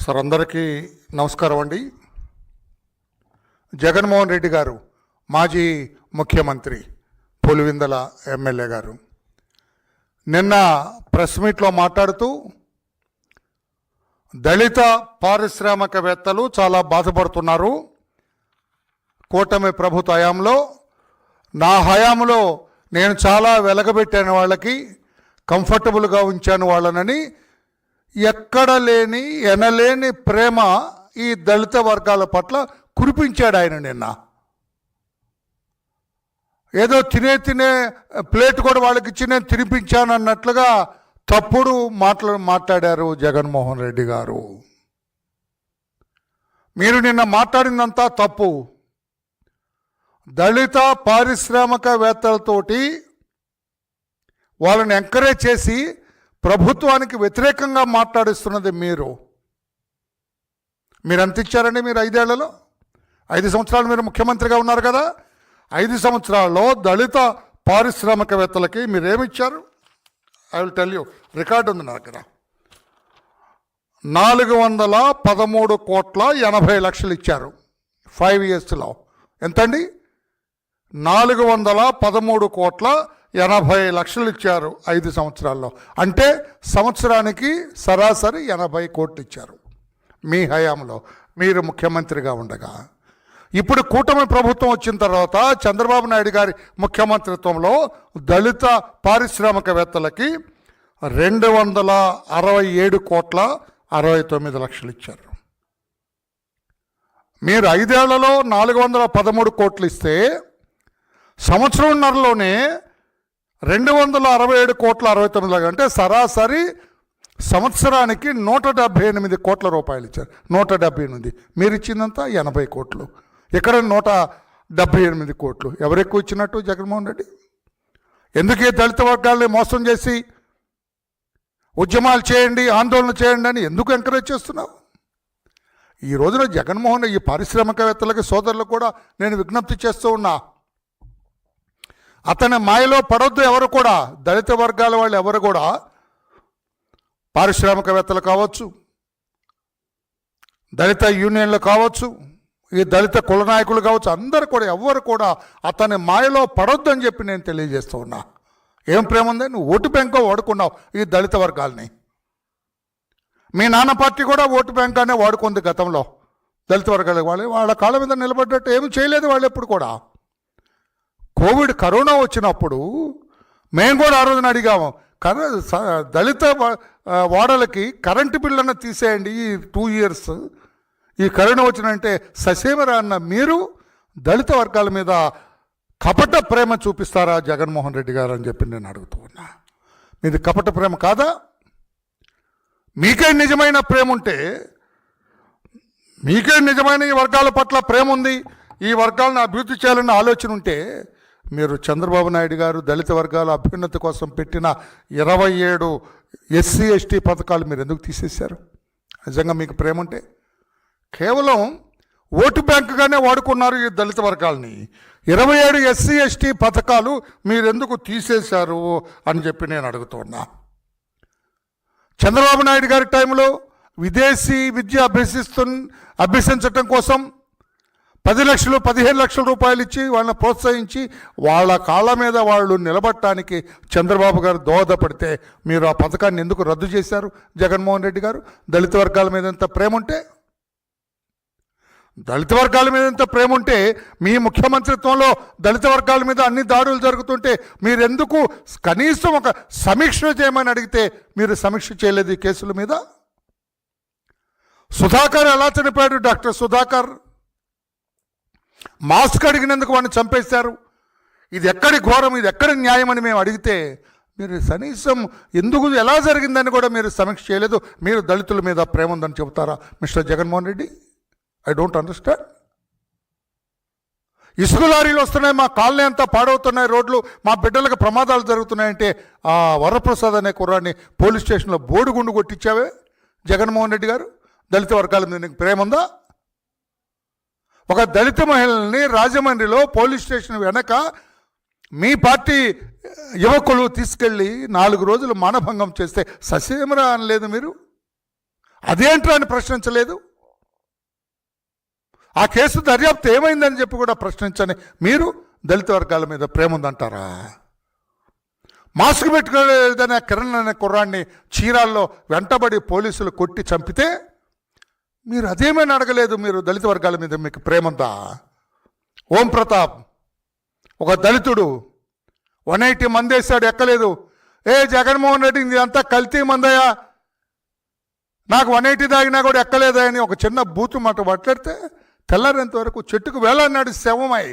Sir అందరికీ నమస్కారం అండి. జగన్మోహన్ రెడ్డి గారు మాజీ ముఖ్యమంత్రి, పులివెందుల ఎమ్మెల్యే గారు నిన్న ప్రెస్ మీట్లో మాట్లాడుతూ దళిత పారిశ్రామికవేత్తలు చాలా బాధపడుతున్నారు. కూటమి ప్రభుత్వ హయాంలో, నా హయాంలో నేను చాలా వెలగబెట్టాను, వాళ్ళకి కంఫర్టబుల్గా ఉంచాను వాళ్ళనని ఎక్కడ లేని ఎనలేని ప్రేమ ఈ దళిత వర్గాల పట్ల కురిపించాడు ఆయన. నిన్న ఏదో తినే ప్లేట్ కూడా వాళ్ళకి ఇచ్చి నేను తినిపించాను అన్నట్లుగా తప్పుడు మాట్లాడారు జగన్మోహన్ రెడ్డి గారు. మీరు నిన్న మాట్లాడిందంతా తప్పు. దళిత పారిశ్రామికవేత్తలతోటి వాళ్ళని ఎంకరేజ్ చేసి ప్రభుత్వానికి వ్యతిరేకంగా మాట్లాడిస్తున్నది మీరు ఎంత ఇచ్చారండి? మీరు 5 ఏళ్లలో 5 సంవత్సరాలు మీరు ముఖ్యమంత్రిగా ఉన్నారు కదా. 5 సంవత్సరాల్లో దళిత పారిశ్రామికవేత్తలకి మీరేమిచ్చారు? I will tell you, record ఉంది నా దగ్గర. 413,80,00,000 ఇచ్చారు 5 yearsలో. ఎంతండి? 413,80,00,000 ఇచ్చారు 5 సంవత్సరాల్లో. అంటే సంవత్సరానికి సరాసరి 80 కోట్లు ఇచ్చారు మీ హయాంలో, మీరు ముఖ్యమంత్రిగా ఉండగా. ఇప్పుడు కూటమి ప్రభుత్వం వచ్చిన తర్వాత చంద్రబాబు నాయుడు గారి ముఖ్యమంత్రిత్వంలో దళిత పారిశ్రామికవేత్తలకి 267,69,00,000 ఇచ్చారు. మీరు 5 ఏళ్లలో 413 కోట్లు ఇస్తే సంవత్సరంన్నరలోనే 267,69,00,000 అంటే సరాసరి సంవత్సరానికి 178 కోట్ల రూపాయలు ఇచ్చారు. 178. మీరు ఇచ్చిందంతా 80 కోట్లు. ఇక్కడ 178 కోట్లు. ఎవరు ఎక్కువ ఇచ్చినట్టు? జగన్మోహన్ రెడ్డి. ఎందుకు ఈ దళిత వర్గాల్ని మోసం చేసి ఉద్యమాలు చేయండి, ఆందోళన చేయండి అని ఎందుకు ఎంకరేజ్ చేస్తున్నావు? ఈ రోజున జగన్మోహన్ ఈ పారిశ్రామికవేత్తలకి, సోదరులకు కూడా నేను విజ్ఞప్తి చేస్తూ ఉన్నా, అతని మాయలో పడొద్దు ఎవరు కూడా. దళిత వర్గాల వాళ్ళు ఎవరు కూడా, పారిశ్రామికవేత్తలు కావచ్చు, దళిత యూనియన్లు కావచ్చు, ఈ దళిత కుల నాయకులు కావచ్చు, అందరు కూడా ఎవరు కూడా అతని మాయలో పడొద్దు అని చెప్పి నేను తెలియజేస్తూ ఉన్నా. ఏం ప్రేమ ఉంది? నువ్వు ఓటు బ్యాంకో వాడుకున్నావు ఈ దళిత వర్గాల్ని. మీ నాన్న పార్టీ కూడా ఓటు బ్యాంక్ అనే వాడుకుంది గతంలో. దళిత వర్గాల వాళ్ళ కాళ్ళ మీద నిలబడ్డట్టు ఏమి చేయలేదు వాళ్ళు ఎప్పుడు కూడా. కరోనా వచ్చినప్పుడు మేము కూడా ఆ రోజున అడిగాము, దళిత వాడలకి కరెంటు బిల్లును తీసేయండి ఈ 2 years. ఈ కరోనా వచ్చినంటే ససేమరా అన్న మీరు దళిత వర్గాల మీద కపట ప్రేమ చూపిస్తారా జగన్మోహన్ రెడ్డి గారు అని చెప్పి నేను అడుగుతూ ఉన్నా. మీది కపట ప్రేమ కాదా? మీకే నిజమైన ప్రేమ ఉంటే, మీకే నిజమైన ఈ వర్గాల పట్ల ప్రేమ ఉంది, ఈ వర్గాలను అభివృద్ధి చేయాలన్న ఆలోచన ఉంటే, మీరు చంద్రబాబు నాయుడు గారు దళిత వర్గాల అభ్యున్నతి కోసం పెట్టిన 27 SC ST పథకాలు మీరు ఎందుకు తీసేశారు? నిజంగా మీకు ప్రేమ ఉంటే కేవలం ఓటు బ్యాంకుగానే వాడుకున్నారు ఈ దళిత వర్గాల్ని. 27 SC ST పథకాలు మీరెందుకు తీసేశారు అని చెప్పి నేను అడుగుతున్నా. చంద్రబాబు నాయుడు గారి టైంలో విదేశీ విద్య అభ్యసించటం కోసం 10 లక్షలు 15 లక్షల రూపాయలు ఇచ్చి వాళ్ళని ప్రోత్సహించి వాళ్ళ కాళ్ళ మీద వాళ్ళు నిలబడటానికి చంద్రబాబు గారు దోహదపడితే మీరు ఆ పథకాన్ని ఎందుకు రద్దు చేశారు జగన్మోహన్ రెడ్డి గారు? దళిత వర్గాల మీద ఎంత ప్రేమ ఉంటే, దళిత వర్గాల మీద ఎంత ప్రేమ ఉంటే, మీ ముఖ్యమంత్రిత్వంలో దళిత వర్గాల మీద అన్ని దాడులు జరుగుతుంటే మీరెందుకు కనీసం ఒక సమీక్ష చేయమని అడిగితే మీరు సమీక్ష చేయలేదు ఈ కేసుల మీద? సుధాకర్ ఎలా చనిపోయాడు? డాక్టర్ సుధాకర్ మాస్క్ అడిగినందుకు వాడిని చంపేశారు. ఇది ఎక్కడి ఘోరం, ఇది ఎక్కడి న్యాయం అని మేము అడిగితే మీరు కనీసం ఎందుకు, ఎలా జరిగిందని కూడా మీరు సమీక్ష చేయలేదు. మీరు దళితుల మీద ప్రేమ ఉందని చెబుతారా mister Jaganmohan Reddy? I don't understand. ఇసుక లారీలు వస్తున్నాయి, మా కాలనీ అంతా పాడవుతున్నాయి, రోడ్లు, మా బిడ్డలకు ప్రమాదాలు జరుగుతున్నాయంటే ఆ వరప్రసాద్ అనే కుర్రాన్ని పోలీస్ స్టేషన్లో బోడిగుండు కొట్టించావే జగన్మోహన్ రెడ్డి గారు. దళిత వర్గాల మీద నీకు ప్రేమ ఉందా? ఒక దళిత మహిళల్ని రాజమండ్రిలో పోలీస్ స్టేషన్ వెనక మీ పార్టీ యువకులు తీసుకెళ్ళి 4 రోజులు మానభంగం చేస్తే ససేమరా అనలేదు మీరు? అదేంట్రా అని ప్రశ్నించలేదు. ఆ కేసు దర్యాప్తు ఏమైందని చెప్పి కూడా ప్రశ్నించని మీరు దళిత వర్గాల మీద ప్రేమ ఉందంటారా? మాస్క్ పెట్టుకోలేదనే కిరణ్ అనే కుర్రాన్ని చీరాల్లో వెంటబడి పోలీసులు కొట్టి చంపితే మీరు అదేమైనా అడగలేదు. మీరు దళిత వర్గాల మీద మీకు ప్రేమ ఉందా? ఓం ప్రతాప్ ఒక దళితుడు 180 మంది వేసాడు, ఎక్కలేదు. జగన్మోహన్ రెడ్డి ఇది అంతా కల్తీ మందయ్యా, నాకు 180 దాగినా కూడా ఎక్కలేదా అని ఒక చిన్న బూతు మాట మాట్లాడితే తెల్లారేంత వరకు చెట్టుకు వేలాడినాడు శవమై.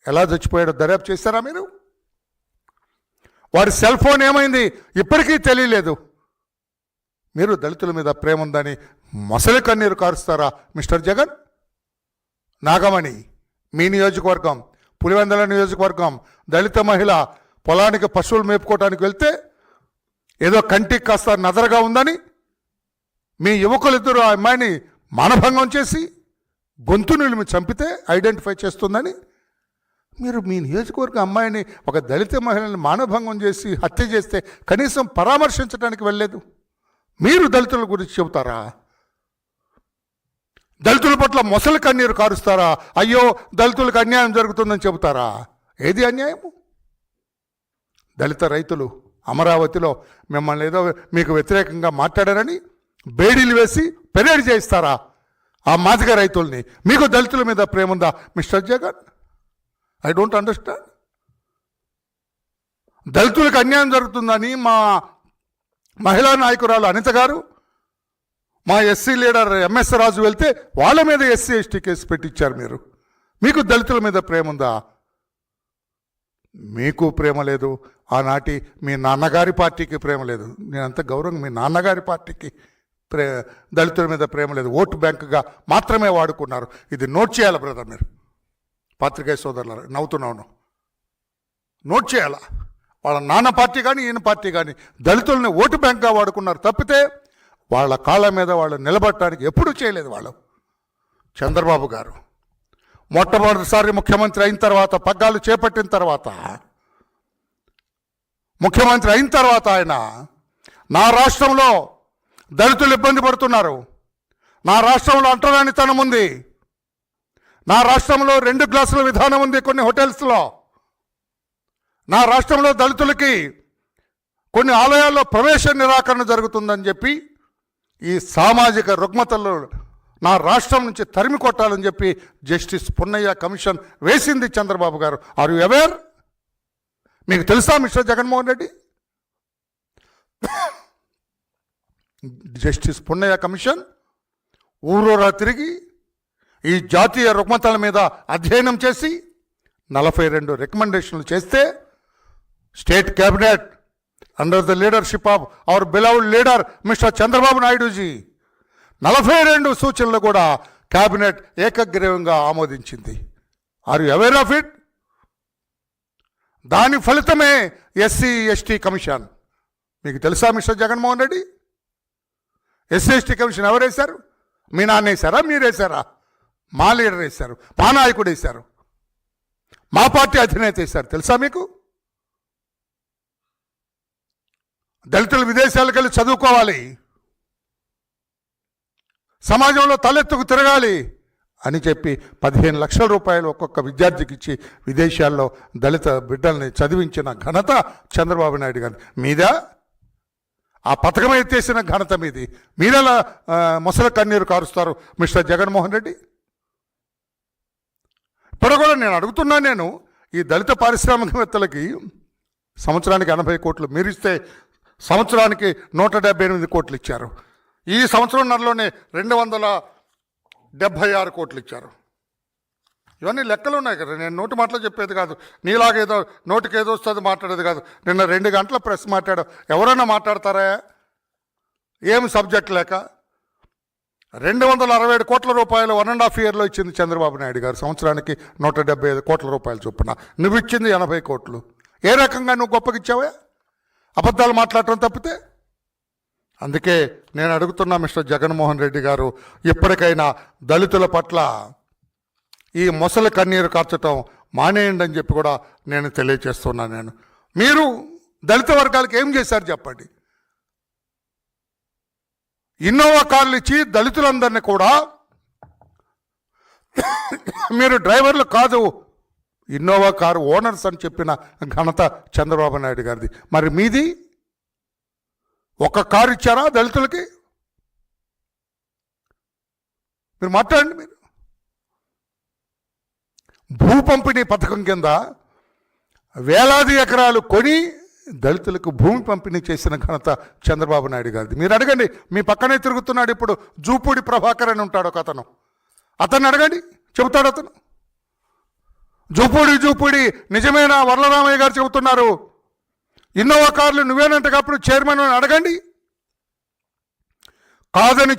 ఎలా చచ్చిపోయాడో దర్యాప్తు చేశారా మీరు? వాడి సెల్ ఫోన్ ఏమైంది ఇప్పటికీ తెలియలేదు. మీరు దళితుల మీద ప్రేమ ఉందని మొసలి కన్నీరు కారుస్తారా మిస్టర్ జగన్? నాగమణి మీ నియోజకవర్గం, పులివెందుల నియోజకవర్గం, దళిత మహిళ పొలానికి పశువులు మేపుకోవడానికి వెళ్తే ఏదో కంటికి కాస్త నదరగా ఉందని మీ యువకులిద్దరూ ఆ అమ్మాయిని మానభంగం చేసి గొంతు నిలిమి చంపితే ఐడెంటిఫై చేస్తుందని మీరు మీ నియోజకవర్గ అమ్మాయిని, ఒక దళిత మహిళని మానభంగం చేసి హత్య చేస్తే కనీసం పరామర్శించడానికి వెళ్ళలేదు. మీరు దళితుల గురించి చెబుతారా? దళితుల పట్ల మొసలి కన్నీరు కారుస్తారా? అయ్యో దళితులకు అన్యాయం జరుగుతుందని చెబుతారా? ఏది అన్యాయము? దళిత రైతులు అమరావతిలో మిమ్మల్ని ఏదో మీకు వ్యతిరేకంగా మాట్లాడారని బేడీలు వేసి పెరేడ్ చేయిస్తారా ఆ మాదిగ రైతుల్ని? మీకు దళితుల మీద ప్రేమ ఉందా mister Jagan? I don't understand. దళితులకు అన్యాయం జరుగుతుందని మా మహిళా నాయకురాలు అనిత గారు, మా ఎస్సీ లీడర్ ఎంఎస్ రాజు వెళ్తే వాళ్ళ మీద ఎస్సీ ఎస్టీ కేసు పెట్టించారు మీరు. మీకు దళితుల మీద ప్రేమ ఉందా? మీకు ప్రేమ లేదు. ఆనాటి మీ నాన్నగారి పార్టీకి ప్రేమ లేదు. నేనంత గౌరవం మీ నాన్నగారి పార్టీకి దళితుల మీద ప్రేమ లేదు. ఓటు బ్యాంకుగా మాత్రమే వాడుకున్నారు. ఇది నోట్ చేయాలి బ్రదర్, మీరు పాత్రికేయ సోదరులు నవ్వుతున్నాను. నోట్ చేయాలా? వాళ్ళ నాన్న పార్టీ కానీ ఈయన పార్టీ కానీ దళితుల్ని ఓటు బ్యాంక్గా వాడుకున్నారు తప్పితే వాళ్ళ కాళ్ళ మీద వాళ్ళు నిలబడటానికి ఎప్పుడూ చేయలేదు. వాళ్ళు చంద్రబాబు గారు మొట్టమొదటిసారి ముఖ్యమంత్రి అయిన తర్వాత, పగ్గాలు చేపట్టిన తర్వాత, ముఖ్యమంత్రి అయిన తర్వాత ఆయన నా రాష్ట్రంలో దళితులు ఇబ్బంది పడుతున్నారు, నా రాష్ట్రంలో అంటరానితనం ఉంది, నా రాష్ట్రంలో 2 గ్లాసుల విధానం ఉంది కొన్ని హోటల్స్లో, నా రాష్ట్రంలో దళితులకి కొన్ని ఆలయాల్లో ప్రవేశ నిరాకరణ జరుగుతుందని చెప్పి ఈ సామాజిక రుగ్మతల్లో నా రాష్ట్రం నుంచి తరిమి కొట్టాలని చెప్పి జస్టిస్ పున్నయ్య కమిషన్ వేసింది చంద్రబాబు గారు. Are you aware? మీకు తెలుసా mister Jaganmohan Reddy? Justice Punnaiah commission ఊరూరా తిరిగి ఈ జాతీయ రుగ్మతల మీద అధ్యయనం చేసి 42 రికమెండేషన్లు చేస్తే state cabinet under the leadership of our beloved leader mister Chandrababu నాయుడుజీ 42 సూచనలు కూడా క్యాబినెట్ ఏకగ్రీవంగా ఆమోదించింది. Are you aware of it? దాని ఫలితమే ఎస్సీ ఎస్టీ కమిషన్. మీకు తెలుసా mister Jaganmohan Reddy? SC ST commission ఎవరు వేశారు? మీ నాన్న వేశారా? మీరు వేశారా? మా లీడర్ వేశారు, మా నాయకుడు వేశారు, మా పార్టీ అధినేత వేశారు. తెలుసా మీకు? దళితులు విదేశాలకు వెళ్ళి చదువుకోవాలి, సమాజంలో తలెత్తుకు తిరగాలి అని చెప్పి 15 లక్షల రూపాయలు ఒక్కొక్క విద్యార్థికి ఇచ్చి విదేశాల్లో దళిత బిడ్డల్ని చదివించిన ఘనత చంద్రబాబు నాయుడు గారు. మీదా? ఆ పథకం ఎత్తేసిన ఘనత మీది. మీరెలా మొసల కన్నీరు కారుస్తారు మిస్టర్ జగన్మోహన్ రెడ్డి? ఇప్పుడు కూడా నేను అడుగుతున్నాను, నేను ఈ దళిత పారిశ్రామికవేత్తలకి సంవత్సరానికి 80 కోట్లు, మీరిస్తే సంవత్సరానికి 178 కోట్లు ఇచ్చారు. ఈ సంవత్సరంన్నరలోనే 276 కోట్లు ఇచ్చారు. ఇవన్నీ లెక్కలు ఉన్నాయి కదా, నేను నోటి మాటలు చెప్పేది కాదు, నీలాగేదో నోటికి ఏదో వస్తుంది మాట్లాడేది కాదు. నిన్న 2 గంటల ప్రెస్ మాట్లాడావు. ఎవరైనా మాట్లాడతారా? ఏం సబ్జెక్ట్ లేక 267 కోట్ల రూపాయలు 1.5 ఇయర్లో ఇచ్చింది చంద్రబాబు నాయుడు గారు. సంవత్సరానికి 175 కోట్ల రూపాయలు చొప్పున. నువ్వు ఇచ్చింది 80 కోట్లు. ఏ రకంగా నువ్వు గొప్పగిచ్చావా? అబద్ధాలు మాట్లాడటం తప్పితే. అందుకే నేను అడుగుతున్నా మిస్టర్ జగన్మోహన్ రెడ్డి గారు, ఇప్పటికైనా దళితుల పట్ల ఈ మొసలి కన్నీరు కార్చటం మానేయండి అని చెప్పి కూడా నేను తెలియజేస్తున్నాను. మీరు దళిత వర్గాలకు ఏం చేశారు చెప్పండి? ఇన్నోవా కార్లు ఇచ్చి దళితులందరినీ కూడా మీరు డ్రైవర్లు కాదు, ఇన్నోవా కారు ఓనర్స్ అని చెప్పిన ఘనత చంద్రబాబు నాయుడు గారిది. మరి మీది ఒక కారు ఇచ్చారా దళితులకి? మీరు మాట్లాడండి. మీరు భూ పంపిణీ పథకం కింద వేలాది ఎకరాలు కొని దళితులకు భూమి పంపిణీ చేసిన ఘనత చంద్రబాబు నాయుడు గారిది. మీరు అడగండి, మీ పక్కనే తిరుగుతున్నాడు ఇప్పుడు జూపూడి ప్రభాకర్ అని ఉంటాడు ఒక అతను, అతన్ని అడగండి, చెబుతాడు అతను. జూపూడి నిజమేనా? వరలరామయ్య గారు చెబుతున్నారు. ఇన్నోవా కార్లు నువ్వేనంటే అప్పుడు చైర్మన్ అడగండి. కాదని